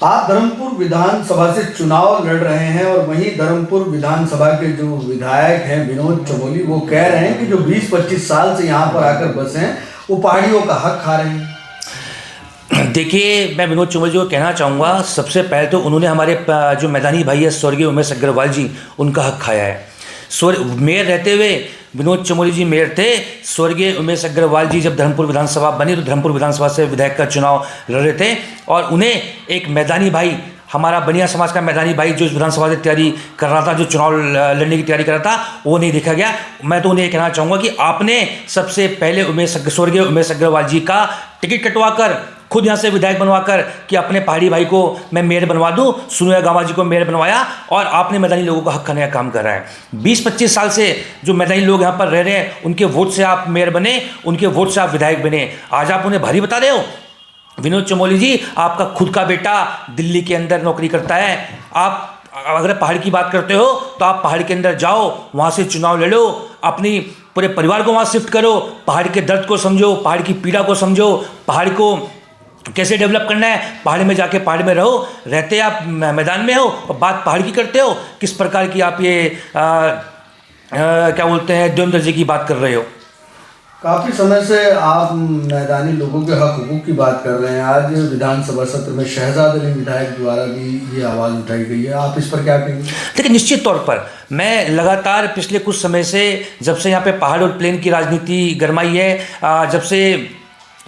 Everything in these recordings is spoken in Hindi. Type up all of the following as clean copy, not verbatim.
आप धर्मपुर विधानसभा से चुनाव लड़ रहे हैं और वहीं धर्मपुर विधानसभा के जो विधायक हैं विनोद चमोली, वो कह रहे हैं कि जो 20-25 साल से यहाँ पर आकर बसे हैं वो पहाड़ियों का हक खा रहे हैं। देखिए, मैं विनोद चमोली जी को कहना चाहूँगा, सबसे पहले तो उन्होंने हमारे जो मैदानी भाई है स्वर्गीय उमेश अग्रवाल जी, उनका हक खाया है। मेयर रहते हुए विनोद चमोली जी मेयर थे। स्वर्गीय उमेश अग्रवाल जी जब धर्मपुर विधानसभा बनी तो धर्मपुर विधानसभा से विधायक का चुनाव लड़ रहे थे और उन्हें एक मैदानी भाई, हमारा बनिया समाज का मैदानी भाई जो इस विधानसभा से तैयारी कर रहा था, जो चुनाव लड़ने की तैयारी कर रहा था, वो नहीं देखा गया। मैं तो उन्हें कहना चाहूँगा कि आपने सबसे पहले स्वर्गीय उमेश अग्रवाल जी का टिकट कटवाकर खुद यहाँ से विधायक बनवाकर कि अपने पहाड़ी भाई को मैं मेयर बनवा दूँ, सुनिया गामा जी को मेयर बनवाया और आपने मैदानी लोगों का हक खाने का काम कर रहा है। 20-25 साल से जो मैदानी लोग यहाँ पर रह रहे हैं, उनके वोट से आप मेयर बने, उनके वोट से आप विधायक बने, आज आप उन्हें भारी बता रहे हो। विनोद चमोली जी, आपका खुद का बेटा दिल्ली के अंदर नौकरी करता है। आप अगर पहाड़ की बात करते हो तो आप पहाड़ के अंदर जाओ, वहाँ से चुनाव लड़ो, अपनी पूरे परिवार को वहाँ शिफ्ट करो, पहाड़ के दर्द को समझो, पहाड़ की पीड़ा को समझो, पहाड़ को कैसे डेवलप करना है, पहाड़ में जाके पहाड़ में रहो। रहते आप मैदान में हो और बात पहाड़ की करते हो। किस प्रकार की आप ये क्या बोलते हैं, द्वंद्व दर्जे की बात कर रहे हो। काफ़ी समय से आप मैदानी लोगों के हक हुकूक की बात कर रहे हैं। आज विधानसभा सत्र में शहजाद अली विधायक द्वारा भी ये आवाज़ उठाई गई है, आप इस पर क्या कहेंगे। देखिए, निश्चित तौर पर मैं लगातार पिछले कुछ समय से, जब से यहाँ पे पहाड़ और प्लेन की राजनीति गरमाई है, जब से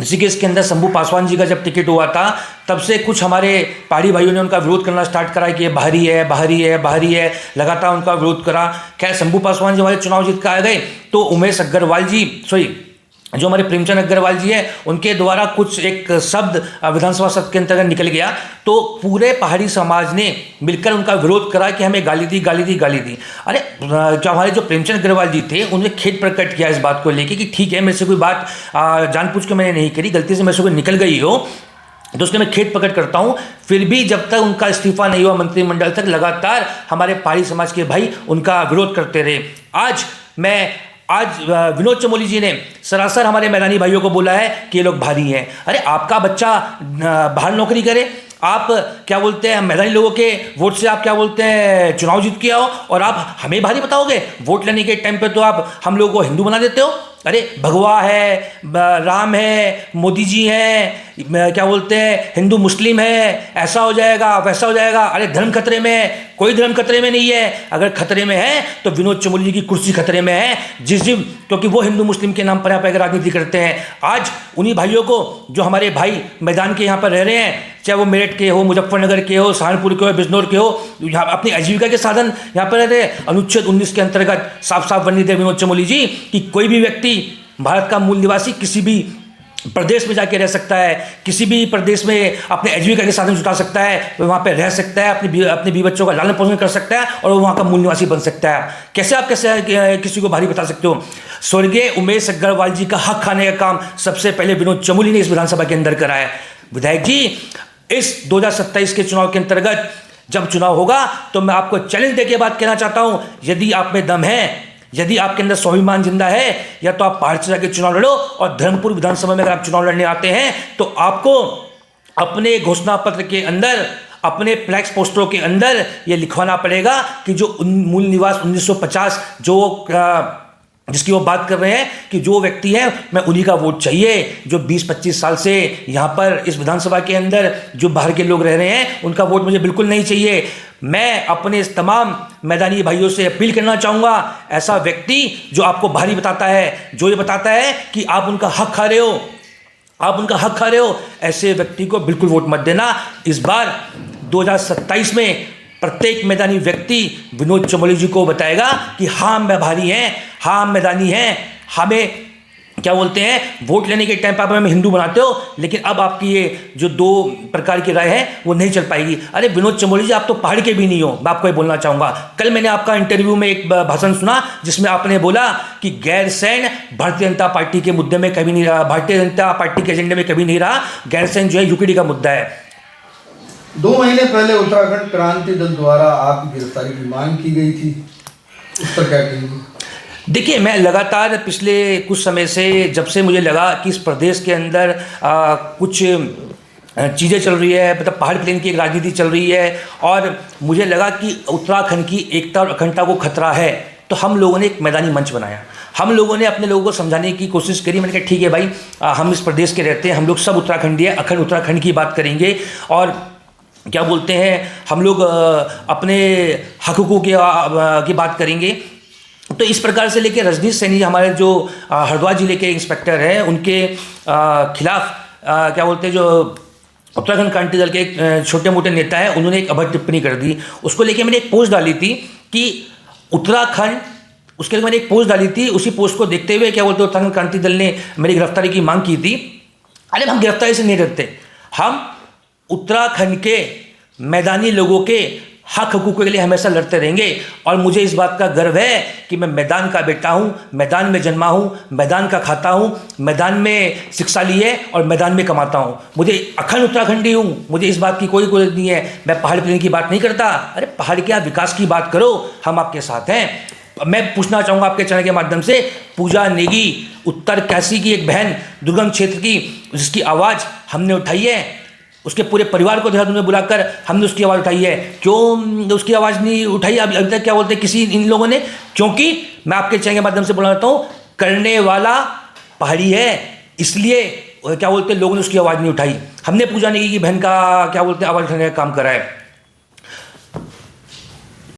ऋषिकेश के अंदर शंभू पासवान जी का जब टिकट हुआ था, तब से कुछ हमारे पहाड़ी भाइयों ने उनका विरोध करना स्टार्ट करा कि ये बाहरी है, बाहरी है, बाहरी है, लगातार उनका विरोध करा। खैर, शंभू पासवान जी हमारे चुनाव जीत कर आ गए तो उमेश अग्रवाल जी, जो हमारे प्रेमचंद अग्रवाल जी हैं, उनके द्वारा कुछ एक शब्द विधानसभा सत्र के अंतर्गत निकल गया तो पूरे पहाड़ी समाज ने मिलकर उनका विरोध करा कि हमें गाली दी, गाली दी, गाली दी। अरे, जो हमारे जो प्रेमचंद अग्रवाल जी थे, उन्होंने खेद प्रकट किया इस बात को लेकर कि ठीक है, मेरे से कोई बात जानबूझ के मैंने नहीं करी, गलती से मेरे से कोई निकल गई हो तो उसके मैं खेद प्रकट करता हूँ। फिर भी जब तक उनका इस्तीफा नहीं हुआ मंत्रिमंडल तक, लगातार हमारे पहाड़ी समाज के भाई उनका विरोध करते रहे। आज विनोद चमोली जी ने सरासर हमारे मैदानी भाइयों को बोला है कि ये लोग भारी हैं। अरे, आपका बच्चा बाहर नौकरी करे, आप क्या बोलते हैं मैदानी लोगों के वोट से आप क्या बोलते हैं चुनाव जीत के आओ और आप हमें भारी बताओगे। वोट लेने के टाइम पे तो आप हम लोगों को हिंदू बना देते हो। अरे, भगवा है, राम है, मोदी जी हैं, क्या बोलते हैं हिंदू मुस्लिम है, ऐसा हो जाएगा, वैसा हो जाएगा। अरे, धर्म खतरे में है? कोई धर्म खतरे में नहीं है। अगर खतरे में है तो विनोद चमोली जी की कुर्सी खतरे में है, क्योंकि वो हिंदू मुस्लिम के नाम पर यहाँ पर राजनीति करते हैं। आज उन्हीं भाइयों को, जो हमारे भाई मैदान के यहाँ पर रह रहे हैं, चाहे वो मेरठ के हो, मुजफ्फरनगर के हो, सहारनपुर के हो, बिजनौर के हो, यहाँ अपनी आजीविका के साधन यहाँ पर रहते हैं। अनुच्छेद 19 के अंतर्गत साफ साफ वर्णित है विनोद चमोली जी कि कोई भी व्यक्ति भारत का मूल निवासी किसी भी प्रदेश में जाके रह सकता है, किसी भी प्रदेश में अपने आजीविका के साधन जुटा सकता है, वहाँ पे रह सकता है, अपने बीवी बच्चों का लालन पोषण कर सकता है और वो वहाँ का मूल निवासी बन सकता है। कैसे किसी को भारी बता सकते हो। स्वर्गीय उमेश अग्रवाल जी का हक खाने का काम सबसे पहले विनोद चमोली ने इस विधानसभा के अंदर करा है। विधायक जी, इस 2027 के चुनाव के अंतर्गत जब चुनाव होगा तो मैं आपको चैलेंज देके बात कहना चाहता हूं, यदि आप में दम है, यदि आपके अंदर स्वाभिमान जिंदा है, या तो आप पहाड़ से जाकर चुनाव लड़ो और धर्मपुर विधानसभा में अगर आप चुनाव लड़ने आते हैं तो आपको अपने घोषणा पत्र के अंदर, अपने फ्लैक्स पोस्टरों के अंदर यह लिखवाना पड़ेगा कि जो मूल निवास 1950 जिसकी वो बात कर रहे हैं कि जो व्यक्ति है मैं उन्हीं का वोट चाहिए। जो 20-25 साल से यहाँ पर इस विधानसभा के अंदर जो बाहर के लोग रह रहे हैं, उनका वोट मुझे बिल्कुल नहीं चाहिए। मैं अपने इस तमाम मैदानी भाइयों से अपील करना चाहूँगा, ऐसा व्यक्ति जो आपको भारी बताता है, जो ये बताता है कि आप उनका हक खा रहे हो, आप उनका हक खा रहे हो, ऐसे व्यक्ति को बिल्कुल वोट मत देना। इस बार 2027 में प्रत्येक मैदानी व्यक्ति विनोद चमोली जी को बताएगा कि हाँ मैं भारी हैं, हाँ हम मैदानी हैं, हमें क्या बोलते हैं वोट लेने के टाइम पर आप हमें हिंदू बनाते हो, लेकिन अब आपकी ये जो 2 प्रकार की राय है वो नहीं चल पाएगी। अरे विनोद चमोली जी, आप तो पहाड़ के भी नहीं हो। मैं आपको ये बोलना चाहूँगा, कल मैंने आपका इंटरव्यू में एक भाषण सुना जिसमें आपने बोला कि गैरसैंण भारतीय जनता पार्टी के मुद्दे में कभी नहीं रहा, भारतीय जनता पार्टी के एजेंडे में कभी नहीं रहा। गैरसैंण जो है यूकेडी का मुद्दा है। 2 महीने पहले उत्तराखंड क्रांति दल द्वारा आपकी गिरफ्तारी की मांग की गई थी, उस पर क्या कहेंगे। देखिए, मैं लगातार पिछले कुछ समय से, जब से मुझे लगा कि इस प्रदेश के अंदर कुछ चीज़ें चल रही है, मतलब पहाड़ प्लेन की एक राजनीति चल रही है, और मुझे लगा कि उत्तराखंड की एकता और अखंडता को खतरा है, तो हम लोगों ने एक मैदानी मंच बनाया। हम लोगों ने अपने लोगों को समझाने की कोशिश करी। मैंने कहा ठीक है भाई, हम इस प्रदेश के रहते हैं, हम लोग सब उत्तराखंडी है, अखंड उत्तराखंड की बात करेंगे, और क्या बोलते हैं, हम लोग अपने हकूक़ों की बात करेंगे। तो इस प्रकार से लेके रजनीश सैनी हमारे जो हरिद्वार जिले के इंस्पेक्टर हैं, उनके खिलाफ क्या बोलते हैं, जो उत्तराखंड क्रांति दल के एक छोटे मोटे नेता हैं, उन्होंने एक अभद्र टिप्पणी कर दी। उसको लेके मैंने एक पोस्ट डाली थी कि उत्तराखंड, उसके लिए मैंने एक पोस्ट डाली थी। उसी पोस्ट को देखते हुए क्या बोलते हैं, उत्तराखंड क्रांति दल ने मेरी गिरफ्तारी की मांग की थी। अरे हम गिरफ्तारी से नहीं डरते, हम उत्तराखंड के मैदानी लोगों के हक हकूक़ के लिए हमेशा लड़ते रहेंगे। और मुझे इस बात का गर्व है कि मैं मैदान का बेटा हूँ, मैदान में जन्मा हूँ, मैदान का खाता हूँ, मैदान में शिक्षा ली है और मैदान में कमाता हूँ। मुझे अखंड उत्तराखंडी हूँ, मुझे इस बात की कोई ज़रूरत नहीं है। मैं पहाड़ प्लेन की बात नहीं करता। अरे पहाड़ के आप विकास की बात करो, हम आपके साथ हैं। मैं पूछना चाहूँगा आपके चैनल के माध्यम से, पूजा नेगी उत्तर काशी की एक बहन, दुर्गम क्षेत्र की, जिसकी आवाज़ हमने उठाई है, उसके पूरे परिवार को देहरादून में बुलाकर हमने उसकी आवाज़ उठाई है। क्यों उसकी आवाज़ नहीं उठाई अभी तक, क्या बोलते हैं किसी इन लोगों ने? क्योंकि मैं आपके चैनल के माध्यम से बोलना चाहता हूँ, करने वाला पहाड़ी है, इसलिए क्या बोलते हैं लोगों ने उसकी आवाज़ नहीं उठाई। हमने पूजा नेगी की बहन का क्या बोलते हैं आवाज़ उठाने का काम करा है।